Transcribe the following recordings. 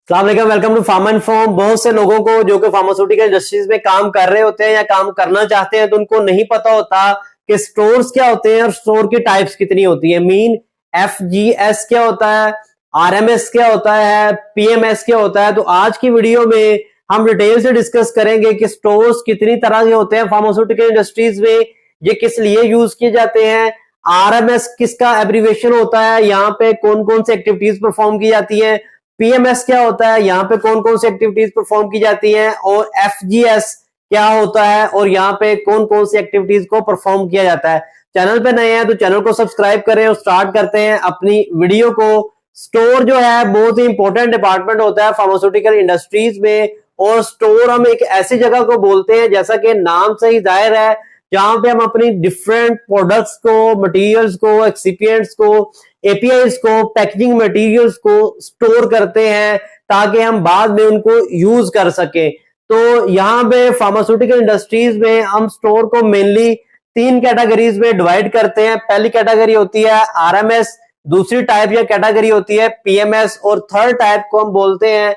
अस्सलाम welcome to pharma inform. बहुत से लोगों को जो कि फार्मास्यूटिकल इंडस्ट्रीज में काम कर रहे होते हैं या काम करना चाहते हैं तो उनको नहीं पता होता कि स्टोर्स क्या होते हैं और स्टोर की टाइप्स कितनी होती है। मीन FGS क्या होता है, RMS क्या होता है, PMS क्या होता है। तो आज की वीडियो में हम डिटेल से डिस्कस करेंगे कि स्टोर्स कितनी तरह के होते हैं फार्मास्यूटिकल इंडस्ट्रीज में, ये किस लिए यूज किए जाते हैं, RMS किसका एब्रीवेशन होता है, यहाँ पे कौन कौन सी एक्टिविटीज परफॉर्म की जाती है, PMS क्या होता है, यहाँ पे कौन कौन सी एक्टिविटीज परफॉर्म की जाती हैं, और FGS क्या होता है और यहाँ पे कौन कौन सी एक्टिविटीज को परफॉर्म किया जाता है। चैनल पे नए हैं तो चैनल को सब्सक्राइब करें और स्टार्ट करते हैं अपनी वीडियो को। स्टोर जो है बहुत ही इंपॉर्टेंट डिपार्टमेंट होता है फार्मास्यूटिकल इंडस्ट्रीज में, और स्टोर हम एक ऐसी जगह को बोलते हैं जैसा कि नाम से ही जाहिर है जहां पे हम अपनी डिफरेंट प्रोडक्ट्स को, मटेरियल्स को, एक्सिपिएंट्स को, एपीआईज को, पैकेजिंग मटेरियल्स को स्टोर करते हैं ताकि हम बाद में उनको यूज कर सके। तो यहाँ पे फार्मास्यूटिकल इंडस्ट्रीज में हम स्टोर को मेनली 3 कैटेगरीज में डिवाइड करते हैं। पहली कैटेगरी होती है RMS, दूसरी टाइप या कैटेगरी होती है PMS और थर्ड टाइप को हम बोलते हैं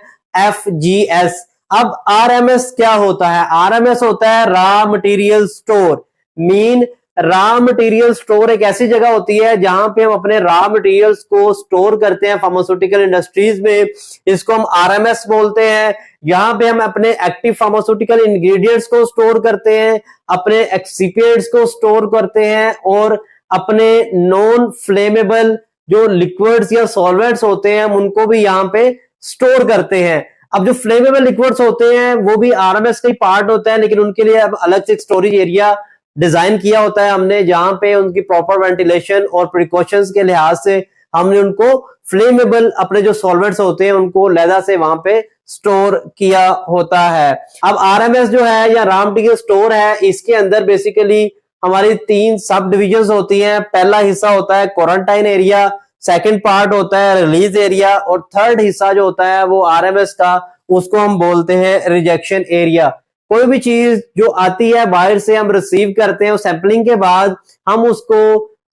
FGS। अब RMS क्या होता है? RMS होता है raw material store. Mean raw material store एक ऐसी जगह होती है जहां पे हम अपने रॉ मटेरियल्स को स्टोर करते हैं फार्मास्यूटिकल इंडस्ट्रीज में, इसको हम RMS बोलते हैं। यहाँ पे हम अपने एक्टिव फार्मास्यूटिकल इंग्रेडिएंट्स को स्टोर करते हैं, अपने एक्सिपिएंट्स को स्टोर करते हैं और अपने नॉन फ्लेमेबल जो लिक्विड्स या सॉल्वेंट्स होते हैं हम उनको भी यहाँ पे स्टोर करते हैं। अब जो फ्लेमेबल लिक्विड्स होते हैं वो भी RMS का ही पार्ट होता है, लेकिन उनके लिए अब अलग से स्टोरेज एरिया डिजाइन किया होता है हमने, जहां पे उनकी प्रॉपर वेंटिलेशन और प्रिकॉशंस के लिहाज से हमने उनको फ्लेमेबल अपने जो सॉल्वेंट्स होते हैं उनको लहदा से वहां पे स्टोर किया होता है। अब RMS जो है या रॉ मटेरियल स्टोर है, इसके अंदर बेसिकली हमारी 3 सब डिविजन होती हैं। पहला हिस्सा होता है क्वारंटाइन एरिया, सेकंड पार्ट होता है रिलीज एरिया और थर्ड हिस्सा जो होता है वो RMS का, उसको हम बोलते हैं रिजेक्शन एरिया। कोई भी चीज जो आती है बाहर से हम रिसीव करते हैं, सैंपलिंग के बाद हम उसको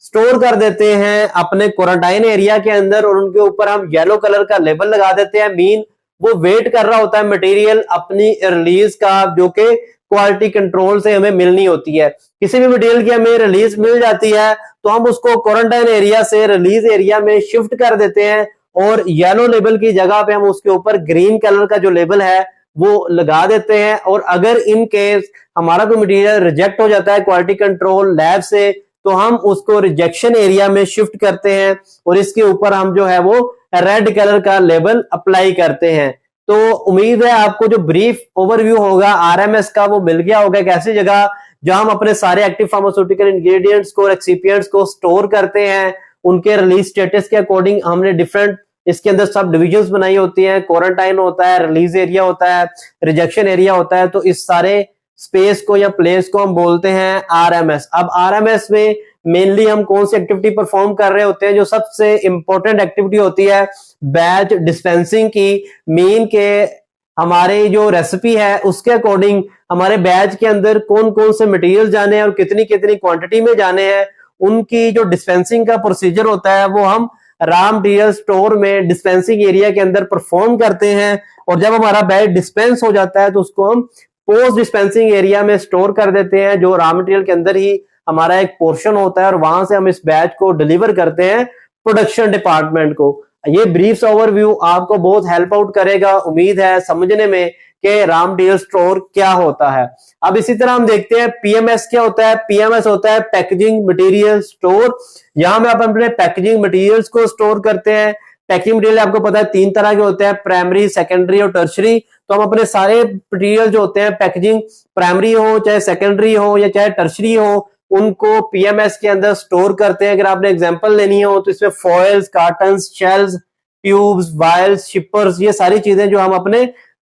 स्टोर कर देते हैं अपने क्वारंटाइन एरिया के अंदर और उनके ऊपर हम येलो कलर का लेबल लगा देते हैं। मीन वो वेट कर रहा होता है मटेरियल अपनी रिलीज का, जो कि क्वालिटी कंट्रोल से हमें मिलनी होती है। किसी भी मटेरियल की हमें रिलीज मिल जाती है तो हम उसको क्वारंटाइन एरिया से रिलीज एरिया में शिफ्ट कर देते हैं और येलो लेबल की जगह पे हम उसके ऊपर ग्रीन कलर का जो लेबल है वो लगा देते हैं। और अगर इन केस हमारा कोई मटेरियल रिजेक्ट हो जाता है क्वालिटी कंट्रोल लैब से तो हम उसको रिजेक्शन एरिया में शिफ्ट करते हैं और इसके ऊपर हम जो है वो रेड कलर का लेबल अप्लाई करते हैं। तो उम्मीद है आपको जो ब्रीफ ओवरव्यू होगा RMS का वो मिल गया होगा। एक ऐसी जगह जहां हम अपने सारे एक्टिव फार्मास्यूटिकल इंग्रेडिएंट्स को, एक्सिपिएंट्स को स्टोर करते हैं, उनके रिलीज स्टेटस के अकॉर्डिंग हमने डिफरेंट इसके अंदर सब डिविजन्स बनाई होती हैं। क्वारंटाइन होता है, रिलीज एरिया होता है, रिजेक्शन एरिया होता है। तो इस सारे स्पेस को या प्लेस को हम बोलते हैं RMS। अब RMS में मेनली हम कौन सी एक्टिविटी परफॉर्म कर रहे होते हैं? जो सबसे इंपॉर्टेंट एक्टिविटी होती है बैच डिस्पेंसिंग की। मीन के हमारे जो रेसिपी है उसके अकॉर्डिंग हमारे बैच के अंदर कौन कौन से मटेरियल जाने हैं और कितनी कितनी क्वांटिटी में जाने हैं, उनकी जो डिस्पेंसिंग का प्रोसीजर होता है वो हम रॉ मटेरियल स्टोर में डिस्पेंसिंग एरिया के अंदर परफॉर्म करते हैं। और जब हमारा बैच डिस्पेंस हो जाता है तो उसको हम पोस्ट डिस्पेंसिंग एरिया में स्टोर कर देते हैं, जो रॉ मटेरियल के अंदर ही हमारा एक पोर्शन होता है और वहां से हम इस बैच को डिलीवर करते हैं प्रोडक्शन डिपार्टमेंट को। ये ब्रीफ ओवरव्यू आपको बहुत हेल्प आउट करेगा, उम्मीद है समझने में कि रॉ मटेरियल स्टोर क्या होता है। अब इसी तरह हम देखते हैं PMS क्या होता है। PMS होता है पैकेजिंग मटेरियल स्टोर। यहाँ में आप अपने पैकेजिंग मटेरियल्स को स्टोर करते हैं। पैकेजिंग मटेरियल आपको पता है 3 तरह के होते हैं, प्राइमरी, सेकेंडरी और टर्शरी। तो हम अपने सारे मटेरियल जो होते हैं, पैकेजिंग प्राइमरी हो चाहे सेकेंडरी हो या चाहे टर्शरी हो, उनको PMS के अंदर स्टोर करते हैं। अगर आपने एग्जांपल लेनी हो तो इसमें foils, cottons, shells, tubes, vials, shippers, ये सारी चीजें जो हम अपने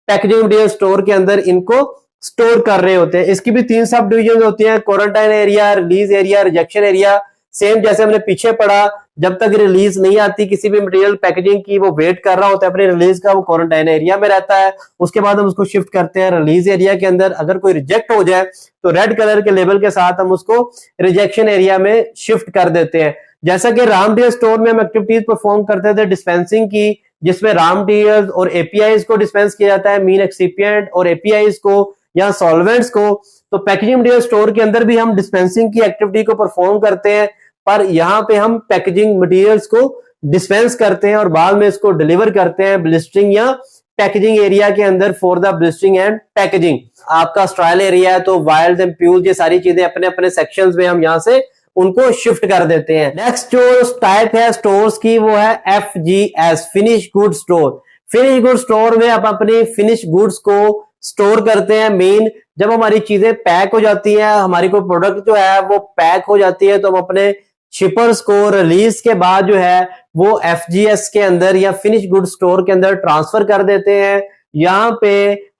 पैकेजिंग मटेरियल स्टोर के अंदर इनको स्टोर कर रहे होते हैं। इसकी भी 3 सब डिविजन होती हैं, quarantine area, release area, rejection area. Same जैसे हमने पीछे पढ़ा, जब तक रिलीज नहीं आती किसी भी मटेरियल पैकेजिंग की, वो वेट कर रहा होता है अपने रिलीज का, वो क्वारंटाइन एरिया में रहता है। उसके बाद हम उसको शिफ्ट करते हैं रिलीज एरिया के अंदर। अगर कोई रिजेक्ट हो जाए तो रेड कलर के लेबल के साथ हम उसको रिजेक्शन एरिया में शिफ्ट कर देते हैं। जैसा कि रॉ मटेरियल स्टोर में हम एक्टिविटीज परफॉर्म करते थे डिस्पेंसिंग की, जिसमें रॉ मटेरियल्स और एपीआईज को डिस्पेंस किया जाता है, मीन एक्सिपिएंट और एपीआईज को या सॉल्वेंट्स को। तो पैकेजिंग मटेरियल स्टोर के अंदर भी हम डिस्पेंसिंग की एक्टिविटी को परफॉर्म करते हैं, पर यहाँ पे हम पैकेजिंग मटेरियल्स को डिस्पेंस करते हैं और बाद में इसको डिलीवर करते हैं ब्लिस्टरिंग या पैकेजिंग एरिया के अंदर for the blistering and packaging. आपका स्ट्रायल एरिया है तो वाइल्ड एंड प्यूल ये सारी चीजें अपने अपने सेक्शंस में हम यहाँ से उनको शिफ्ट कर देते हैं। नेक्स्ट जो टाइप है स्टोर्स की वो है FGS, finish good store. Finish good store में आप अपनी फिनिश गुड्स को स्टोर करते हैं। मेन जब हमारी चीजें पैक हो जाती है, हमारी कोई प्रोडक्ट जो है वो पैक हो जाती है, तो हम अपने शिपर्स को रिलीज के बाद जो है वो FGS के अंदर या फिनिश गुड स्टोर के अंदर ट्रांसफर कर देते हैं। यहाँ पे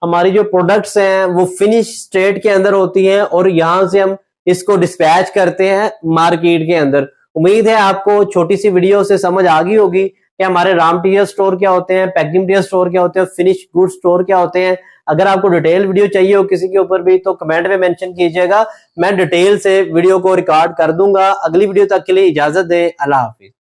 हमारी जो प्रोडक्ट्स हैं वो फिनिश स्टेट के अंदर होती हैं और यहाँ से हम इसको डिस्पैच करते हैं मार्केट के अंदर। उम्मीद है आपको छोटी सी वीडियो से समझ आ गई होगी कि हमारे रॉ मटेरियल स्टोर क्या होते हैं, पैकेजिंग मटेरियल स्टोर क्या होते हैं, फिनिश गुड स्टोर क्या होते हैं। अगर आपको डिटेल वीडियो चाहिए हो किसी के ऊपर भी तो कमेंट में मेंशन कीजिएगा, मैं डिटेल से वीडियो को रिकॉर्ड कर दूंगा। अगली वीडियो तक के लिए इजाजत दें, अल्लाह हाफिज।